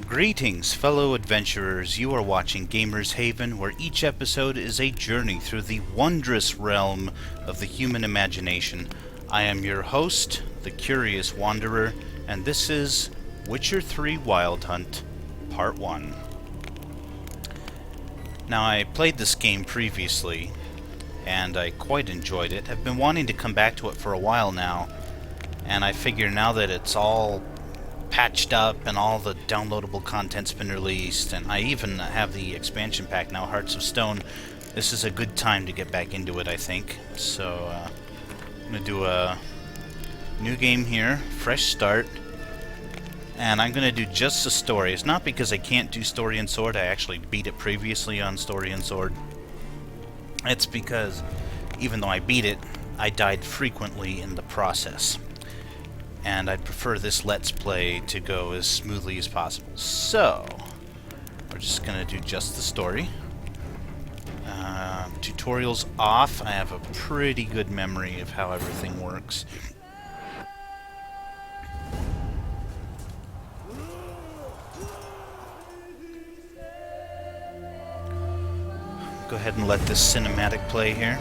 Greetings, fellow adventurers. You are watching Gamers Haven, where each episode is a journey through the wondrous realm of the human imagination. I am your host, the Curious Wanderer, and this is Witcher 3 Wild Hunt, Part 1. Now, I played this game previously, and I quite enjoyed it. I've been wanting to come back to it for a while now, and I figure now that it's all patched up and all the downloadable content's been released, and I even have the expansion pack now, Hearts of Stone, this is a good time to get back into it, I think. So, I'm going to do a new game here, fresh start, and I'm going to do just the story. It's not because I can't do Story and Sword, I actually beat it previously on Story and Sword. It's because, even though I beat it, I died frequently in the process. And I'd prefer this Let's Play to go as smoothly as possible. So, we're just going to do just the story. Tutorial's off. I have a pretty good memory of how everything works. Go ahead and let this cinematic play here.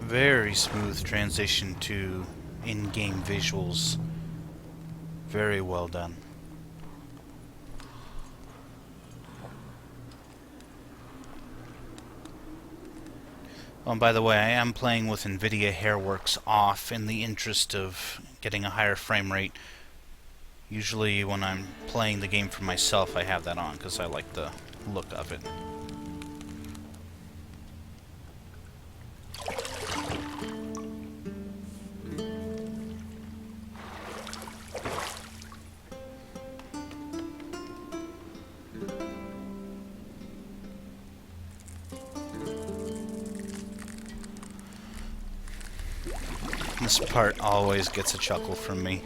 Very smooth transition to in-game visuals. Very well done. Oh, and by the way, I am playing with NVIDIA Hairworks off in the interest of getting a higher frame rate. Usually when I'm playing the game for myself, I have that on because I like the look of it. This part always gets a chuckle from me.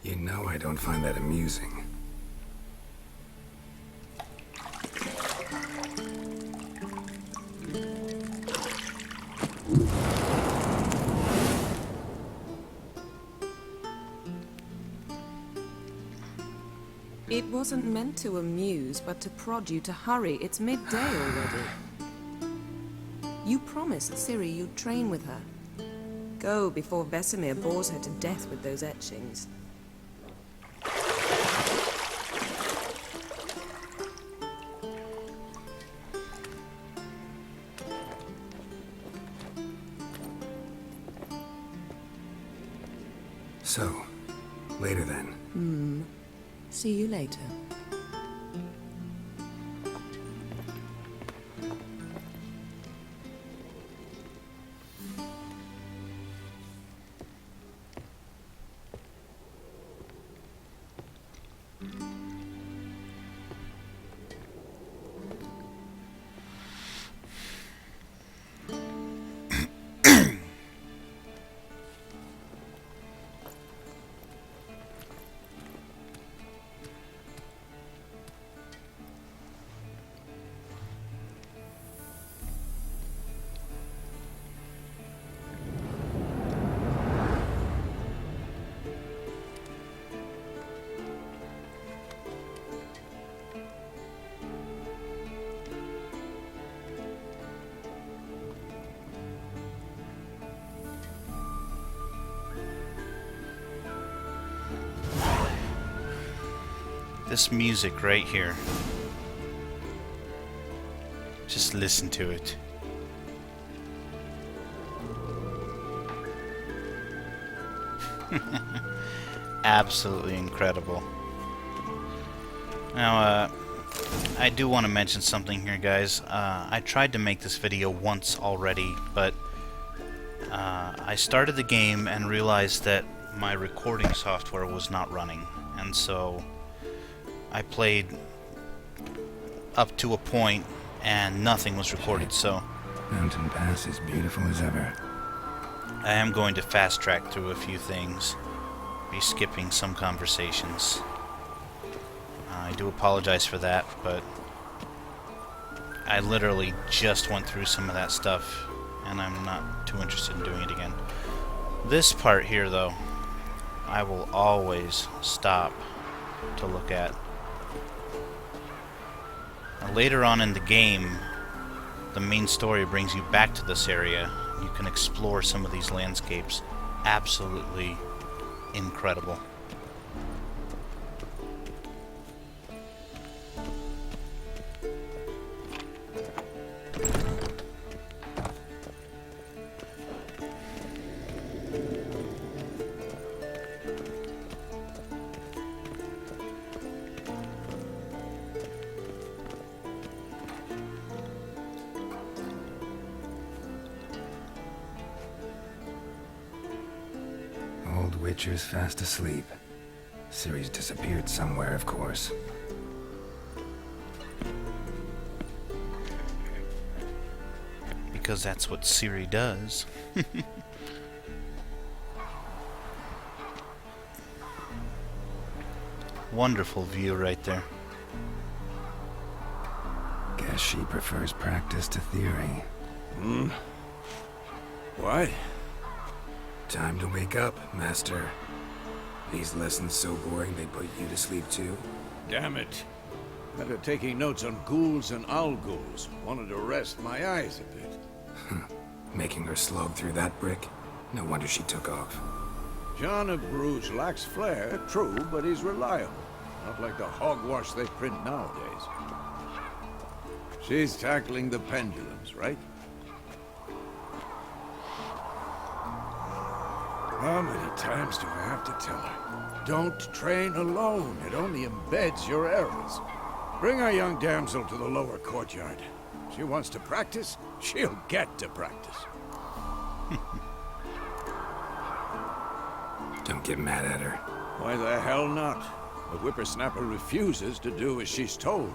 You know I don't find that amusing. It wasn't meant to amuse, but to prod you to hurry. It's midday already. You promised Ciri you'd train with her. Go before Vesemir bores her to death with those etchings. So, later then. See you later. This music right here. Just listen to it. Absolutely incredible. Now, I do want to mention something here, guys. I tried to make this video once already, but I started the game and realized that my recording software was not running, and so I played up to a point and nothing was recorded. So Mountain Pass is beautiful as ever. I am going to fast track through a few things, be skipping some conversations. I do apologize for that, but I literally just went through some of that stuff and I'm not too interested in doing it again. This part here, though, I will always stop to look at. Now, later on in the game, the main story brings you back to this area. You can explore some of these landscapes. Absolutely incredible. Old Witcher's fast asleep. Ciri's disappeared somewhere, of course. Because that's what Ciri does. Wonderful view right there. Guess she prefers practice to theory. What? Time to wake up, Master. These lessons so boring they put you to sleep too? Damn it. After taking notes on ghouls and owl ghouls, wanted to rest my eyes a bit. Making her slog through that brick? No wonder she took off. John of Bruges lacks flair, true, but he's reliable. Not like the hogwash they print nowadays. She's tackling the pendulums, right? How many times do I have to tell her? Don't train alone. It only embeds your errors. Bring our young damsel to the lower courtyard. She wants to practice, she'll get to practice. Don't get mad at her. Why the hell not? The whippersnapper refuses to do as she's told.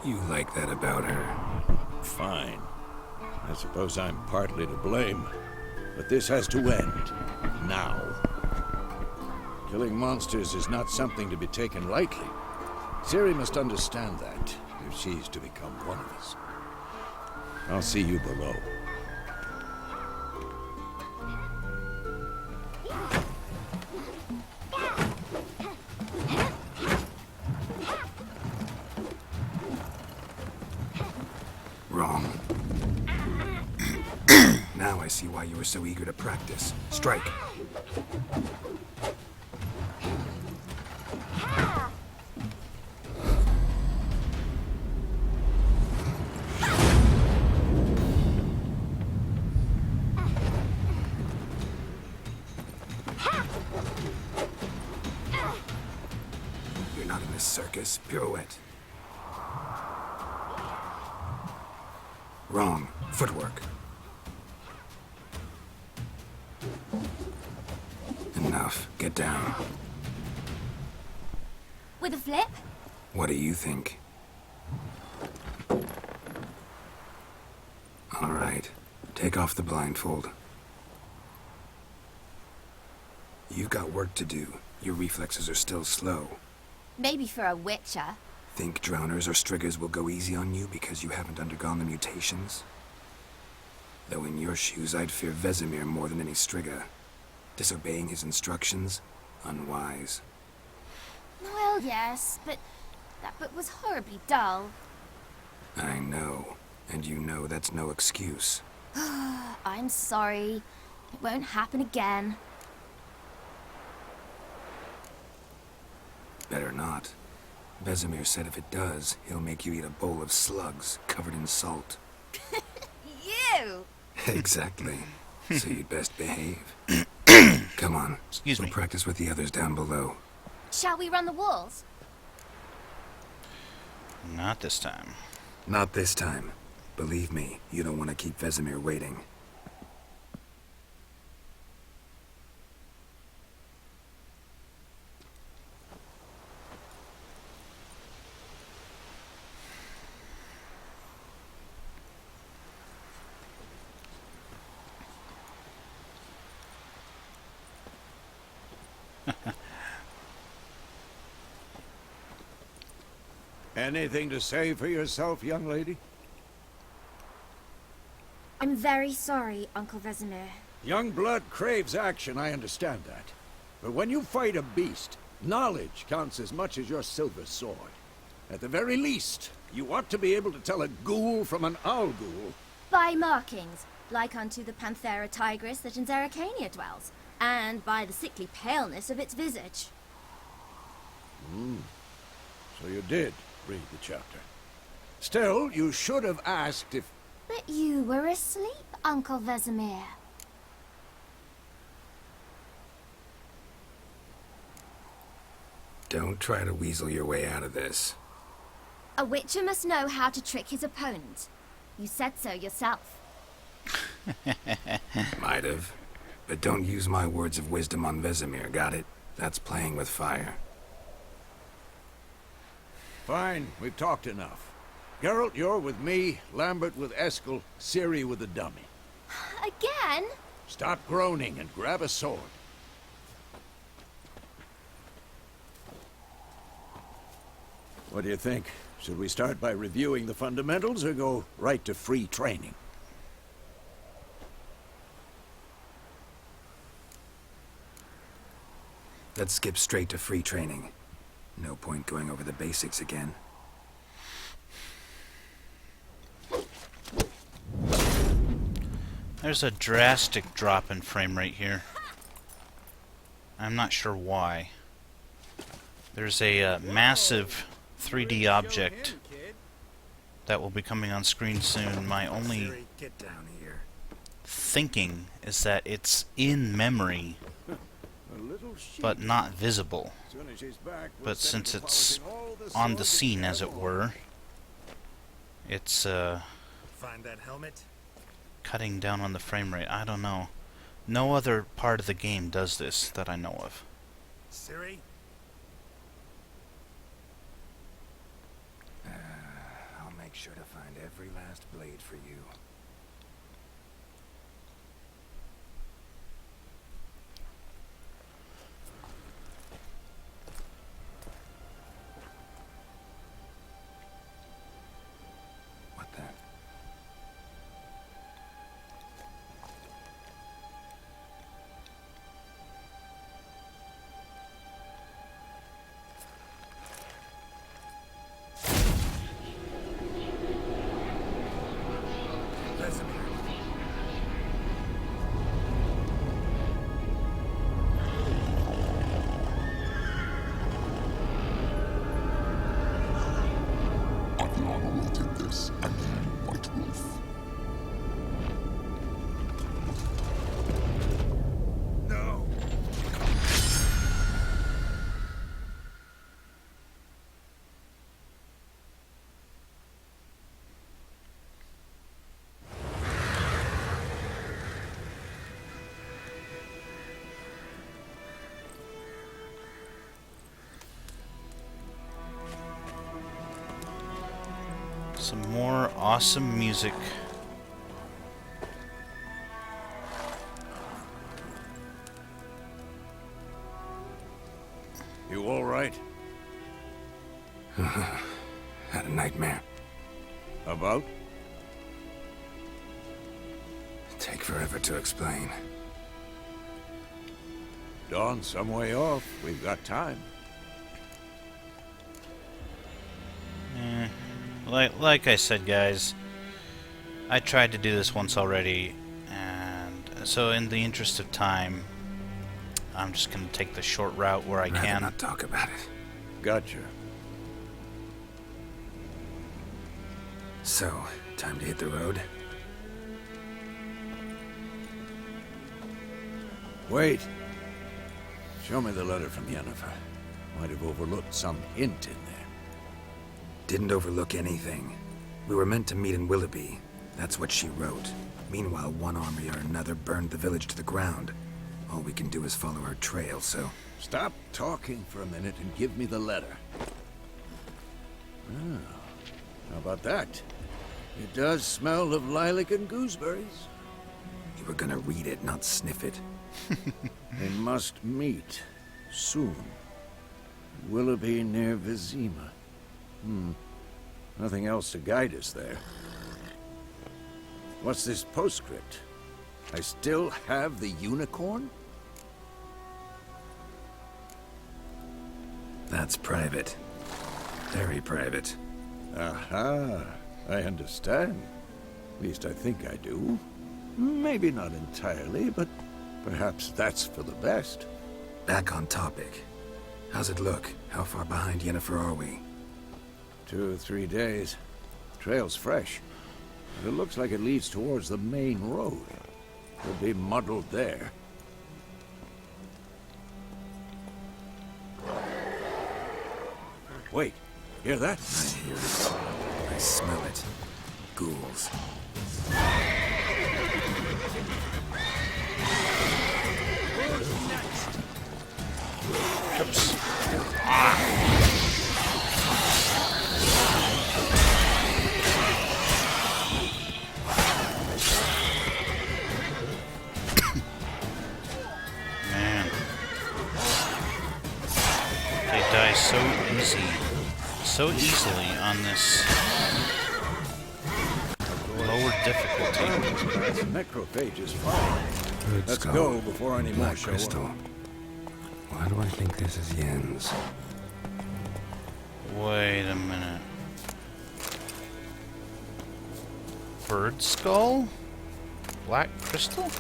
You like that about her. Fine. I suppose I'm partly to blame. But this has to end. Now. Killing monsters is not something to be taken lightly. Ciri must understand that, if she's to become one of us. I'll see you below. Wrong. Now I see why you were so eager to practice. Strike. You're not in this circus. Pirouette. Wrong. Footwork. Enough. Get down. With a flip? What do you think? All right. Take off the blindfold. You've got work to do. Your reflexes are still slow. Maybe for a witcher. Think drowners or striggers will go easy on you because you haven't undergone the mutations? Though in your shoes, I'd fear Vesemir more than any strigger. Disobeying his instructions? Unwise. Well, yes, but that book was horribly dull. I know. And you know that's no excuse. I'm sorry. It won't happen again. Better not. Vesemir said if it does, he'll make you eat a bowl of slugs covered in salt. You! Exactly. So you'd best behave. Come on. Excuse me. We'll practice with the others down below. Shall we run the walls? Not this time. Not this time. Believe me, you don't want to keep Vesemir waiting. Anything to say for yourself, young lady? I'm very sorry, Uncle Vesemir. Young blood craves action, I understand that. But when you fight a beast, knowledge counts as much as your silver sword. At the very least, you ought to be able to tell a ghoul from an owl ghoul. By markings, like unto the Panthera tigris that in Zerrikania dwells, and by the sickly paleness of its visage. So you did read the chapter. Still, you should have asked if... But you were asleep, Uncle Vesemir. Don't try to weasel your way out of this. A witcher must know how to trick his opponent. You said so yourself. Might have. But don't use my words of wisdom on Vesemir, got it? That's playing with fire. Fine, we've talked enough. Geralt, you're with me, Lambert with Eskel, Ciri with the dummy. Again? Stop groaning and grab a sword. What do you think? Should we start by reviewing the fundamentals or go right to free training? Let's skip straight to free training. No point going over the basics again. There's a drastic drop in frame rate here. I'm not sure why. There's a massive 3D object that will be coming on screen soon. My only Get down here. thinking is that it's in memory, but not visible. But since it's on the scene, as it were, it's Find that helmet? cutting down on the frame rate. I don't know. No other part of the game does this that I know of. Ciri? I'll make sure to find every last blade for you. house under white roof. No. Some more awesome music. You all right? Had a nightmare. About? Take forever to explain. Dawn's some way off. We've got time. Like I said, guys, I tried to do this once already, and so in the interest of time, I'm just going to take the short route where I Rather can. not talk about it. Gotcha. So, time to hit the road? Wait. Show me the letter from Yennefer. Might have overlooked some hint in there. Didn't overlook anything. We were meant to meet in Willoughby. That's what she wrote. Meanwhile, one army or another burned the village to the ground. All we can do is follow her trail, so... Stop talking for a minute and give me the letter. Ah, how about that? It does smell of lilac and gooseberries. You were gonna read it, not sniff it. They must meet. Soon. Willoughby near Vizima. Nothing else to guide us there. What's this postscript? I still have the unicorn? That's private. Very private. Aha, I understand. At least I think I do. Maybe not entirely, but perhaps that's for the best. Back on topic. How's it look? How far behind Yennefer are we? 2 or 3 days. Trail's fresh. But it looks like it leads towards the main road. We'll be muddled there. Wait, hear that? I hear it. I smell it. Ghouls. Oops. Man. They die so easily on this lower difficulty. Necrophage is fine. Red Let's skull. go before any more Black show crystal. up. Why do I think this is Yen's? Wait a minute. Bird skull? Black crystal?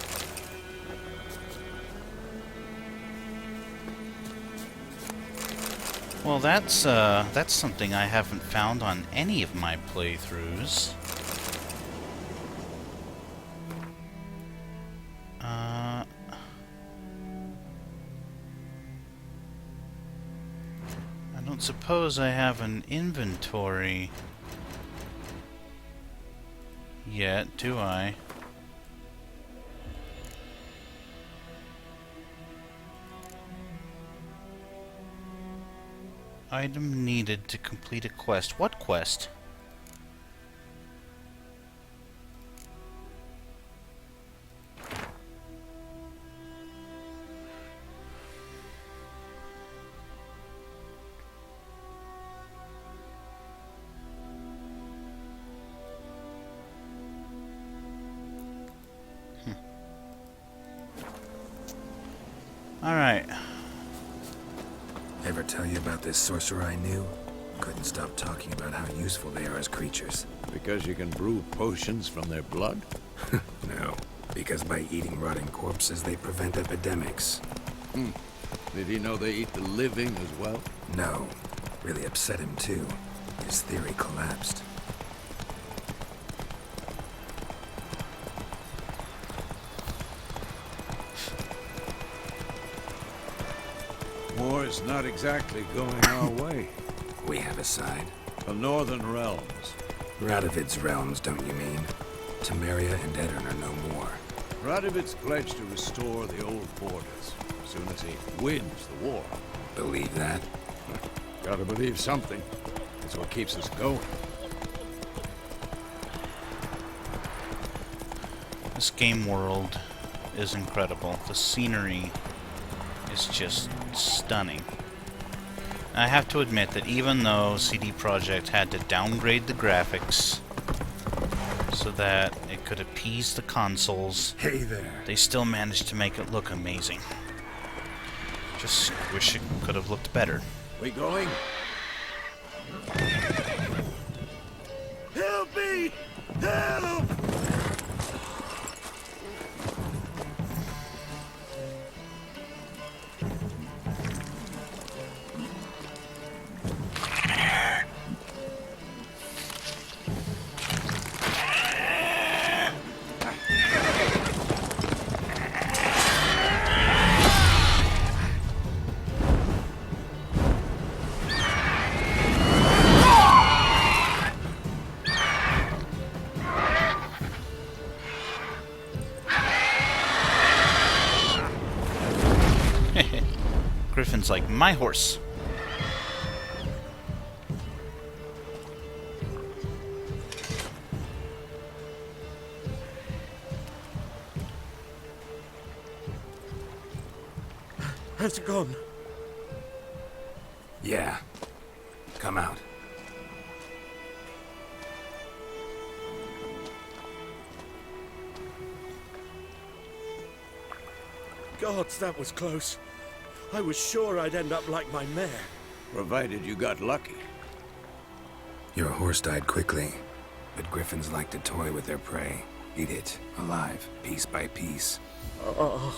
Well, that's something I haven't found on any of my playthroughs. I don't suppose I have an inventory yet, do I? Item needed to complete a quest. What quest? Alright. Ever tell you about this sorcerer I knew? Couldn't stop talking about how useful they are as creatures. Because you can brew potions from their blood? No, because by eating rotting corpses, they prevent epidemics. Did he know they eat the living as well? No, really upset him too. His theory collapsed. war's not exactly going our way. We have a side. The Northern Realms. Radovid's realms, don't you mean? Temeria and Edirn are no more. Radovid's pledged to restore the old borders as soon as he wins the war. Believe that? Gotta believe something. That's what keeps us going. This game world is incredible. The scenery is just stunning. I have to admit that even though CD Projekt had to downgrade the graphics so that it could appease the consoles, Hey there. they still managed to make it look amazing. Just wish it could have looked better. We going? Help me! Help! Griffin's like my horse. Has it gone? Yeah. Come out. Gods, that was close. I was sure I'd end up like my mare. Provided you got lucky. Your horse died quickly, but griffins like to toy with their prey. Eat it, alive, piece by piece. Oh.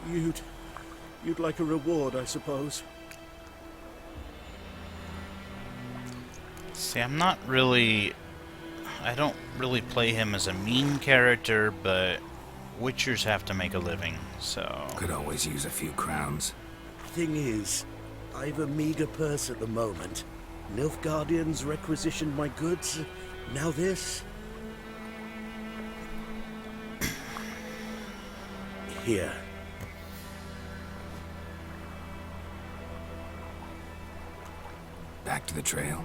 You'd like a reward, I suppose. See, I don't really play him as a mean character, but Witchers have to make a living, so... Could always use a few crowns. Thing is, I've a meager purse at the moment. Nilfgaardians requisitioned my goods. Now this. Here. Back to the trail.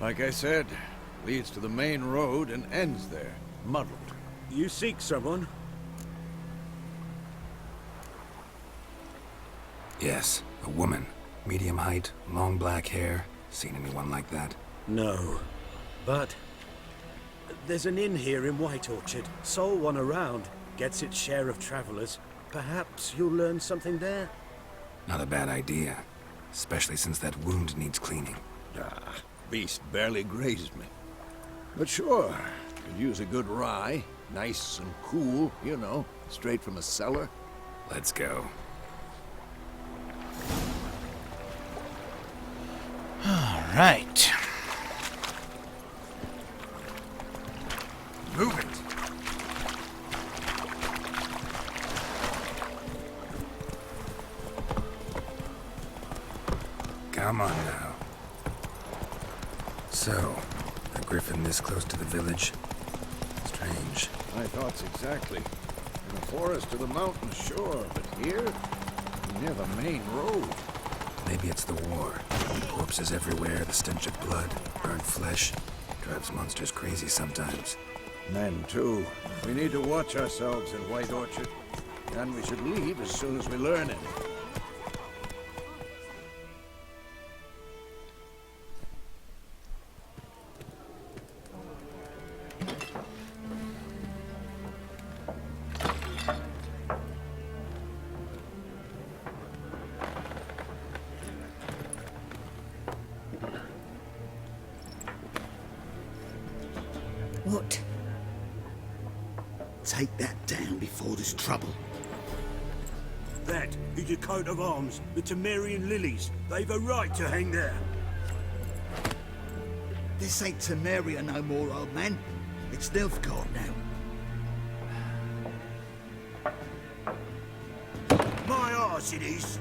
Like I said, leads to the main road and ends there, muddled. You seek someone? Yes, a woman. Medium height, long black hair. Seen anyone like that? No. But there's an inn here in White Orchard. Sole one around. Gets its share of travelers. Perhaps you'll learn something there? Not a bad idea. Especially since that wound needs cleaning. Ah, beast barely grazed me. But sure, could use a good rye. Nice and cool, you know, straight from a cellar. Let's go. Alright. Move it! Come on now. So, a griffin this close to the village? Strange. My thoughts exactly. In the forest or the mountains, sure, but here? Near the main road. Maybe it's the war. Corpses everywhere, the stench of blood, burnt flesh. Drives monsters crazy sometimes. Men, too. We need to watch ourselves in White Orchard. And we should leave as soon as we learn it. What? Take that down before there's trouble. That is your coat of arms, the Temerian lilies. They've a right to hang there. This ain't Temeria no more, old man. It's Nilfgaard now. My course it is.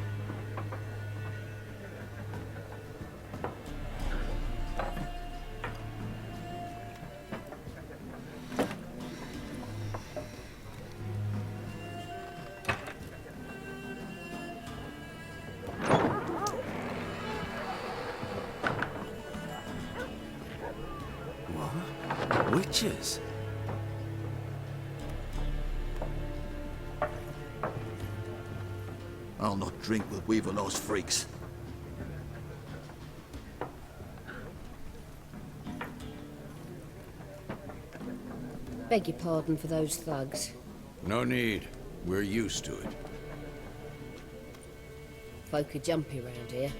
What? Witches? I'll not drink with Weaverlaw's freaks. Beg your pardon for those thugs. No need. We're used to it. Folk are jumpy round here.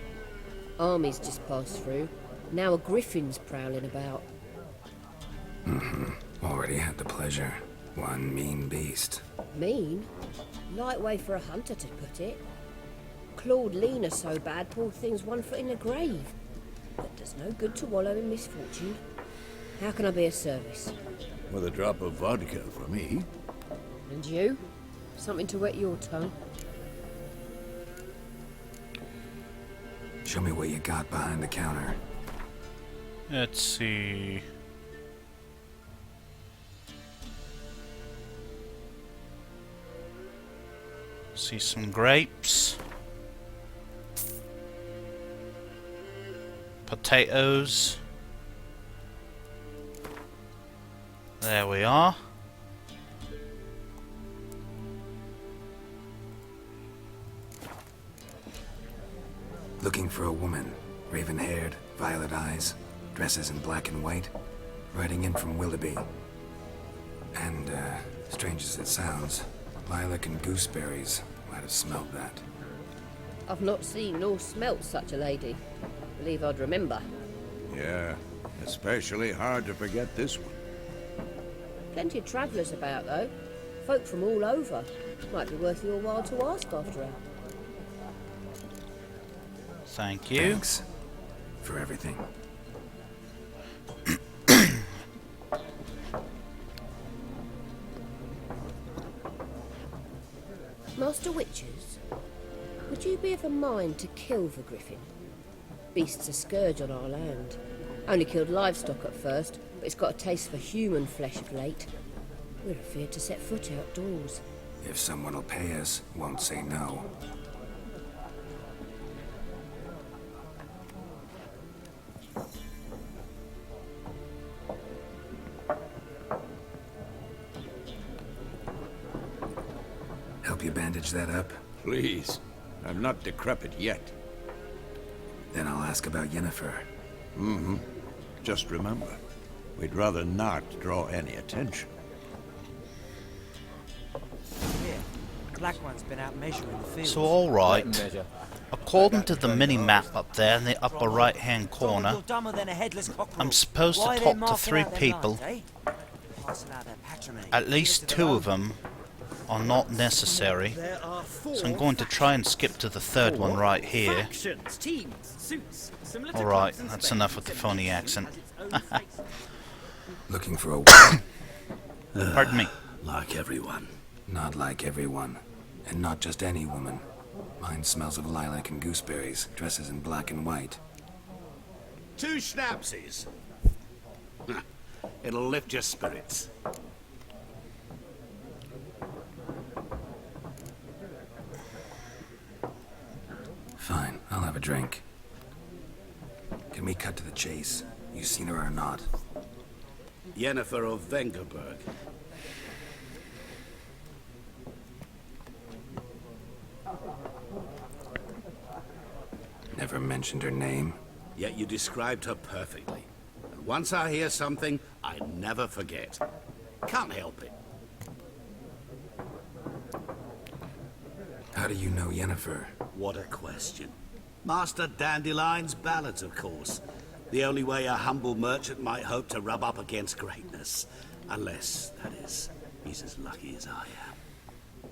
Armies just passed through. Now a Griffin's prowling about. Already had the pleasure. One mean beast. Mean? Light way for a hunter to put it. Clawed Lena so bad, poor thing's 1 foot in the grave. But does no good to wallow in misfortune. How can I be of service? With a drop of vodka for me. And you? Something to wet your tongue? Show me what you got behind the counter. Let's see. See some grapes. Potatoes. There we are. Looking for a woman. Raven-haired, violet eyes, dresses in black and white. Riding in from Willoughby. And, strange as it sounds, lilac and gooseberries might have smelled that. I've not seen nor smelt such a lady. Believe I'd remember. Yeah, especially hard to forget this one. Plenty of travellers about, though. Folk from all over. Might be worth your while to ask after her. Thank you. Thanks for everything. Master Witchers, would you be of a mind to kill the Griffin? Beast's a scourge on our land. Only killed livestock at first, but it's got a taste for human flesh of late. We're afeard to set foot outdoors. If someone will pay us, won't say no. Help you bandage that up? Please. I'm not decrepit yet. Then I'll ask about Yennefer. Just remember, we'd rather not draw any attention. Here, Black One's been out measuring the field. So alright, according to the mini-map up there in the upper right-hand corner, You're dumber than a headless cockerel. I'm supposed Why to they talk to marking 3 out them people. lines, eh? Passing out their patrimony. At least 2 of them are not necessary. There are 4 So I'm going to try and skip to the 3rd one right here. Factions, teams, suits, similar to Alright, clubs in that's Spain, enough with the except phony each accent. has its own face. Looking for a woman. Pardon me. Like everyone. Not like everyone. And not just any woman. Mine smells of lilac and gooseberries, dresses in black and white. 2 schnapsies. It'll lift your spirits. Fine, I'll have a drink. Can we cut to the chase? You seen her or not? Yennefer of Vengerberg. Never mentioned her name. Yet you described her perfectly. And once I hear something, I never forget. Can't help it. How do you know Yennefer? What a question. Master Dandelion's ballads, of course. The only way a humble merchant might hope to rub up against greatness. Unless, that is, he's as lucky as I am.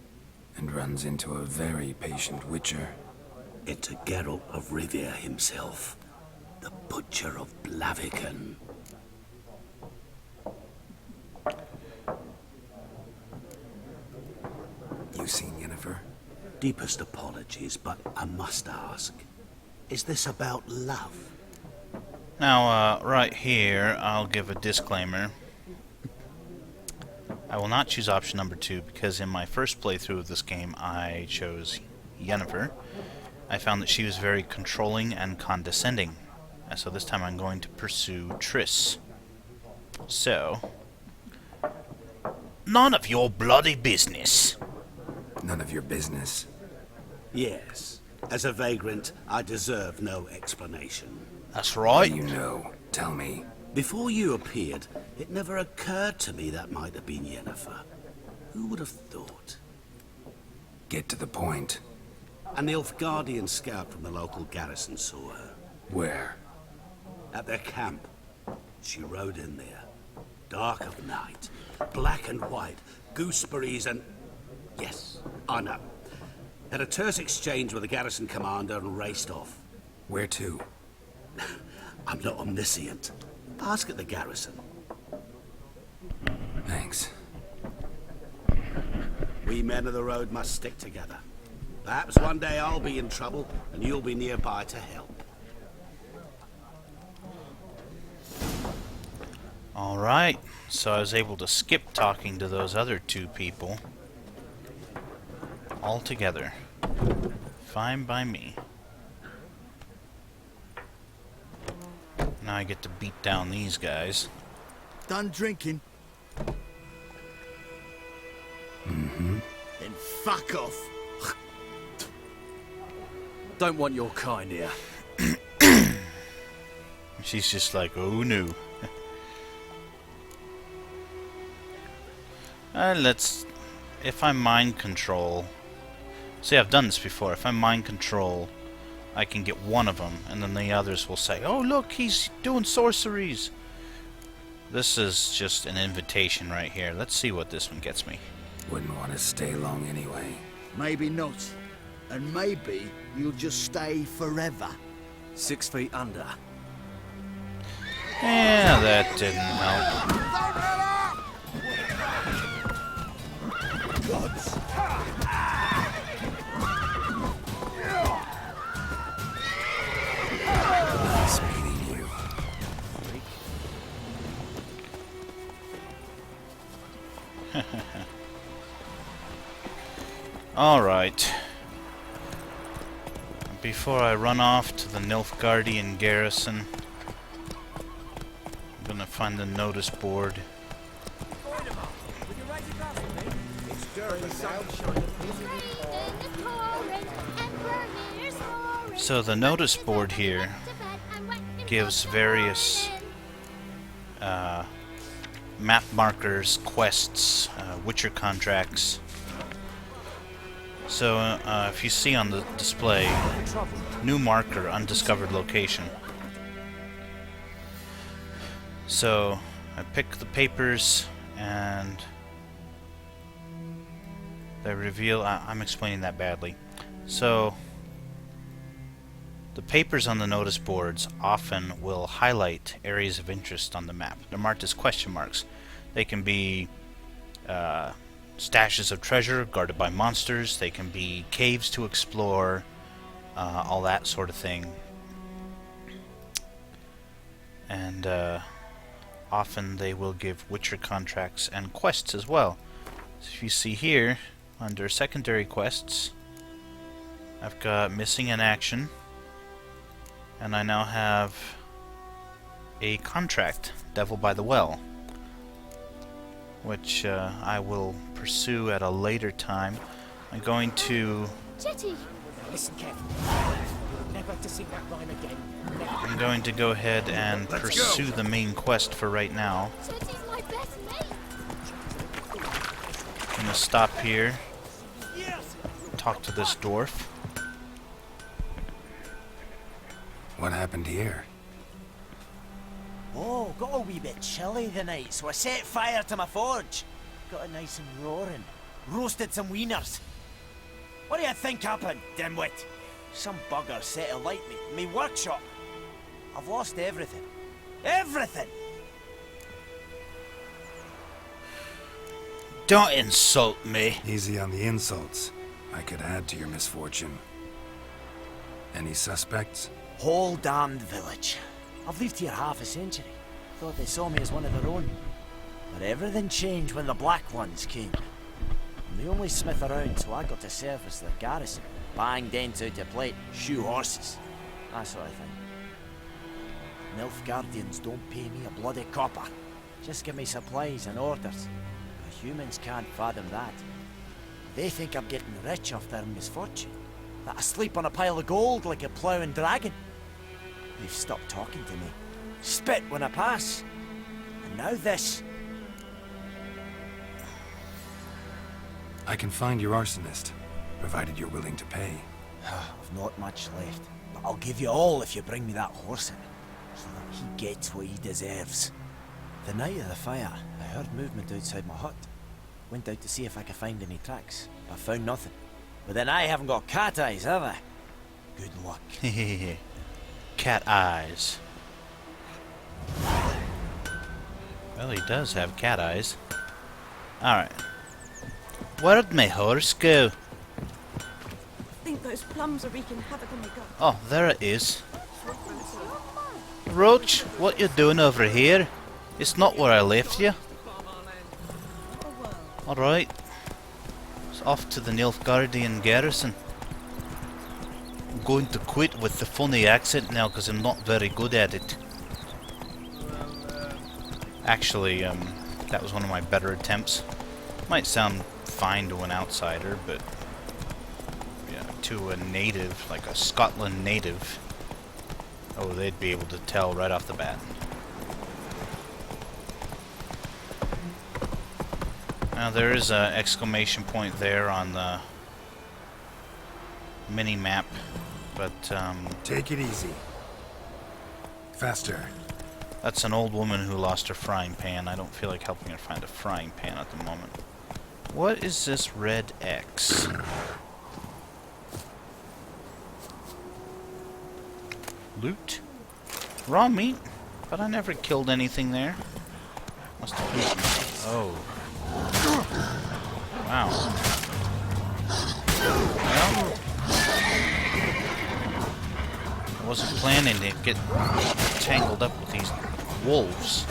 And runs into a very patient witcher. Into Geralt of Rivia himself. The Butcher of Blaviken. You seen Yennefer? Deepest apologies, but I must ask. Is this about love? Now, right here, I'll give a disclaimer. I will not choose option number 2 because in my first playthrough of this game I chose Yennefer. I found that she was very controlling and condescending. So this time I'm going to pursue Triss. So, none of your bloody business. None of your business. Yes. As a vagrant, I deserve no explanation. That's What right. do you know? Tell me. Before you appeared, it never occurred to me that might have been Yennefer. Who would have thought? Get to the point. An Nilfgaardian scout from the local garrison saw her. Where? At their camp. She rode in there. Dark of night. Black and white. Gooseberries and... Yes, I know. Had a terse exchange with the garrison commander and raced off. Where to? I'm not omniscient. Ask at the garrison. Thanks. We men of the road must stick together. Perhaps one day I'll be in trouble and you'll be nearby to help. Alright, so I was able to skip talking to those other 2 people altogether. Fine by me. Now I get to beat down these guys. Done drinking? Mm-hmm. Then fuck off. Don't want your kind here. She's just like, oh no. If I mind control... See, I've done this before. If I mind control, I can get one of them, and then the others will say, oh look, he's doing sorceries. This is just an invitation right here. Let's see what this one gets me. Wouldn't want to stay long anyway. Maybe not. And maybe you'll just stay forever. 6 feet under. Yeah, that didn't help. Nice meeting you. Alright. Before I run off to the Nilfgaardian garrison, I'm gonna find the notice board. So the notice board here gives various map markers, quests, Witcher contracts. So if you see on the display, new marker, undiscovered location. So I pick the papers and they reveal... I'm explaining that badly. So the papers on the notice boards often will highlight areas of interest on the map. They're marked as question marks. They can be stashes of treasure guarded by monsters. They can be caves to explore, all that sort of thing. And often they will give Witcher contracts and quests as well. So if you see here, under secondary quests, I've got missing in action, and I now have a contract, Devil by the Well, which I will pursue at a later time. I'm going to... Jetty! Listen carefully. Never to sing that rhyme again. Never. I'm going to go ahead and pursue the main quest for right now. Jetty's my best mate. I'm gonna stop here, talk to this dwarf. What happened here? Oh, got a wee bit chilly the night, so I set fire to my forge. Got it nice and roaring. Roasted some wieners. What do you think happened, dimwit? Some bugger set alight me workshop. I've lost everything. Everything! Don't insult me. Easy on the insults. I could add to your misfortune. Any suspects? Whole damned village. I've lived here half a century. Thought they saw me as one of their own. But everything changed when the Black Ones came. I'm the only smith around, so I got to serve as their garrison. Bang dents out to plate, shoe horses. That sort of thing. Nilfgaardians don't pay me a bloody copper. Just give me supplies and orders. But humans can't fathom that. They think I'm getting rich off their misfortune. That I sleep on a pile of gold like a ploughing dragon. They've stopped talking to me. Spit when I pass. And now this. I can find your arsonist, provided you're willing to pay. I've not much left, but I'll give you all if you bring me that horse in, so that he gets what he deserves. The night of the fire, I heard movement outside my hut. Went out to see if I could find any tracks, but found nothing. But then I haven't got cat eyes, have I? Good luck. Cat eyes. Well, he does have cat eyes. Alright. Where'd my horse go? I think those plums are wreaking havoc on my gut. Oh, there it is. Roach, what you doing over here? It's not where I left you. Alright. It's off to the Nilfgaardian garrison. I'm going to quit with the funny accent now because I'm not very good at it. Actually, that was one of my better attempts. Might sound fine to an outsider, but yeah, to a native, like a Scotland native, oh, they'd be able to tell right off the bat. Now there is an exclamation point there on the mini-map, but Take it easy. Faster. that's an old woman who lost her frying pan. I don't feel like helping her find a frying pan at the moment. What is this red X? Loot? Raw meat? But I never killed anything there. Must have been... Oh. Wow. Well, I wasn't planning to get tangled up with these wolves.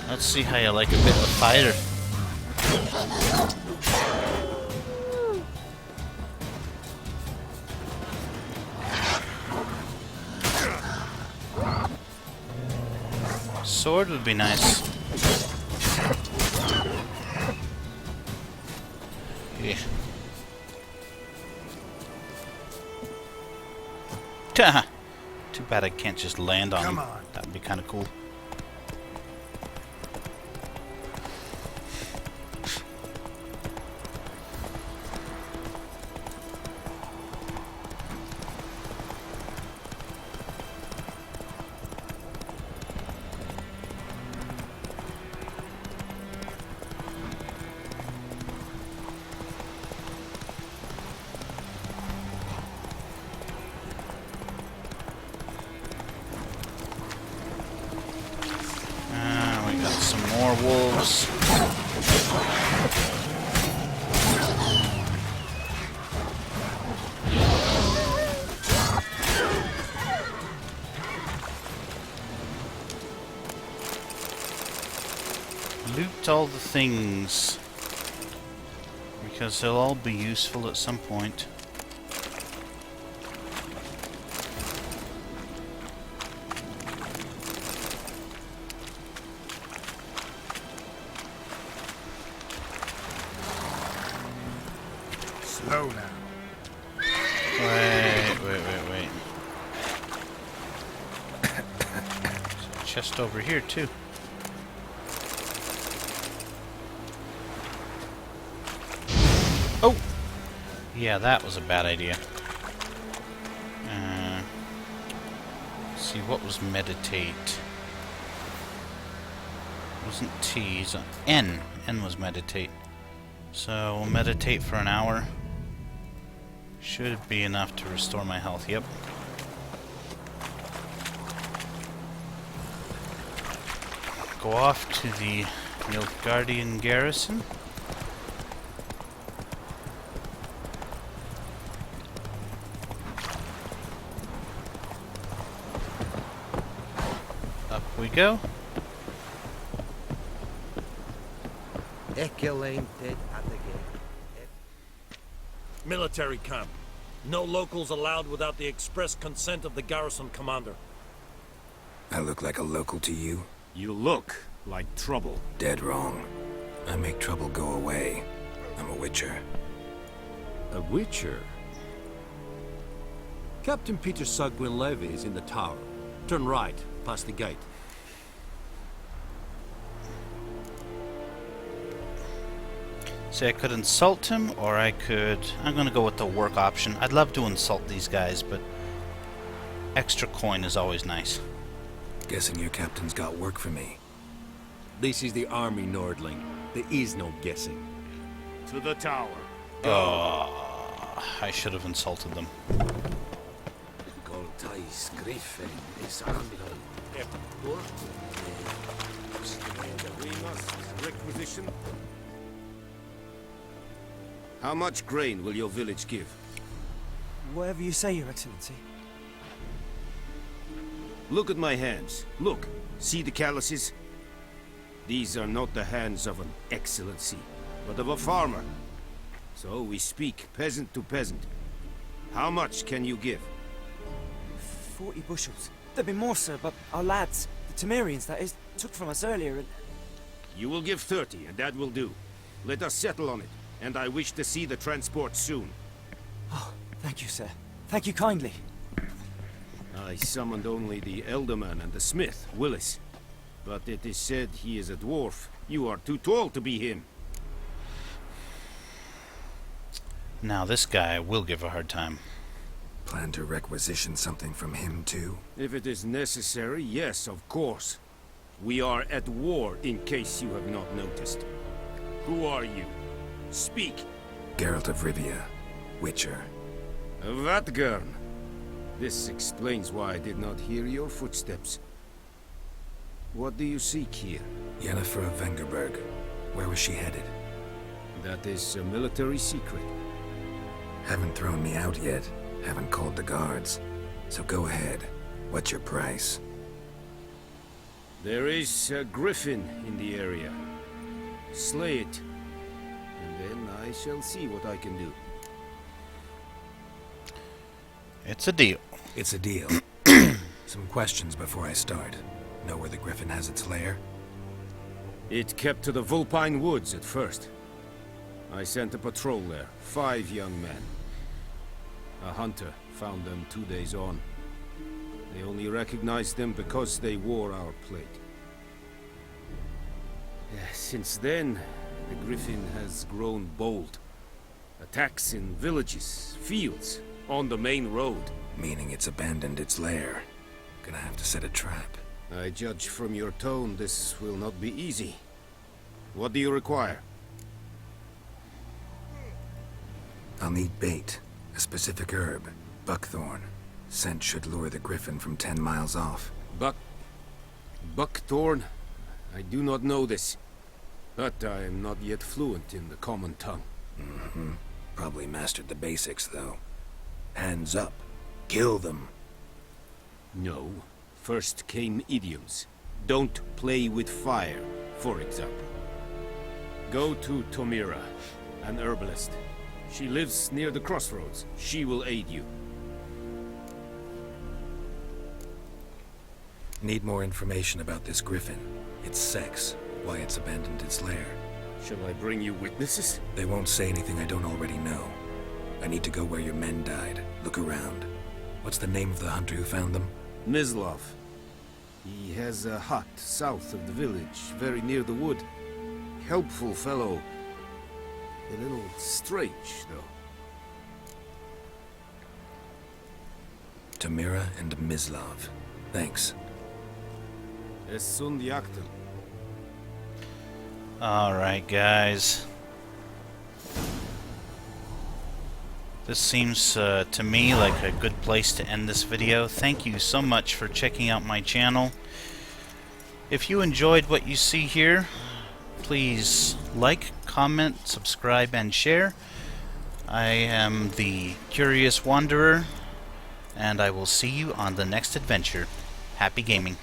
Let's see how you like a bit of fire. Sword would be nice. Yeah. Too bad I can't just land on him. That'd be kind of cool. Some more wolves. Loot all the things, because they'll all be useful at some point. Slow now. Wait. There's a chest over here too. Oh! Yeah, that was a bad idea. Let's see, what was meditate? It wasn't T, it's N. N was meditate. So we'll meditate for an hour. Should be enough to restore my health, yep. go off to the Nilfgaardian garrison. Up we go. Military camp. No locals allowed without the express consent of the garrison commander. I look like a local to you? You look like trouble. Dead wrong. I make trouble go away. I'm a witcher. A witcher? Captain Peter Sugwin-Levy is in the tower. Turn right, past the gate. See, I could insult him, or I could... I'm gonna go with the work option. I'd love to insult these guys, but extra coin is always nice. Guessing your captain's got work for me. This is the army, Nordling. There is no guessing. To the tower. Oh, I should have insulted them. Griffin is Requisition. How much grain will your village give? Whatever you say, Your Excellency. Look at my hands. Look. See the calluses? These are not the hands of an excellency, but of a farmer. So we speak peasant to peasant. How much can you give? 40 bushels. There'd be more, sir, but our lads, the Temerians, that is, took from us earlier and... You will give 30, and that will do. Let us settle on it, and I wish to see the transport soon. Oh, thank you, sir. Thank you kindly. I summoned only the Elderman and the smith, Willis. But it is said he is a dwarf. You are too tall to be him. Now this guy will give a hard time. Plan to requisition something from him too? If it is necessary, yes, of course. We are at war, in case you have not noticed. Who are you? Speak. Geralt of Rivia, Witcher. Vatgern. This explains why I did not hear your footsteps. What do you seek here? Yennefer of Vengerberg. Where was she headed? That is a military secret. Haven't thrown me out yet. Haven't called the guards. So go ahead. What's your price? There is a Griffin in the area. Slay it. And then I shall see what I can do. It's a deal. It's a deal. Some questions before I start. Know where the Griffin has its lair? It kept to the Vulpine Woods at first. I sent a patrol there, 5 young men. A hunter found them 2 days on. They only recognized them because they wore our plate. Since then, the Griffin has grown bold. Attacks in villages, fields, on the main road. Meaning it's abandoned its lair. Gonna have to set a trap. I judge from your tone this will not be easy. What do you require? I'll need bait. A specific herb. Buckthorn. Scent should lure the Griffin from 10 miles off. Buckthorn? I do not know this. But I am not yet fluent in the common tongue. Mm-hmm. Probably mastered the basics, though. Hands up. Kill them. No. First came idioms. Don't play with fire, for example. Go to Tomira, an herbalist. She lives near the crossroads. She will aid you. Need more information about this Griffin. Its sex, why it's abandoned its lair. Shall I bring you witnesses? They won't say anything I don't already know. I need to go where your men died. Look around. What's the name of the hunter who found them? Mislav. He has a hut south of the village, very near the wood. Helpful fellow. A little strange, though. Tomira and Mislav. Thanks. Alright, guys. This seems to me like a good place to end this video. Thank you so much for checking out my channel. If you enjoyed what you see here, please like, comment, subscribe, and share. I am the Curious Wanderer, and I will see you on the next adventure. Happy gaming.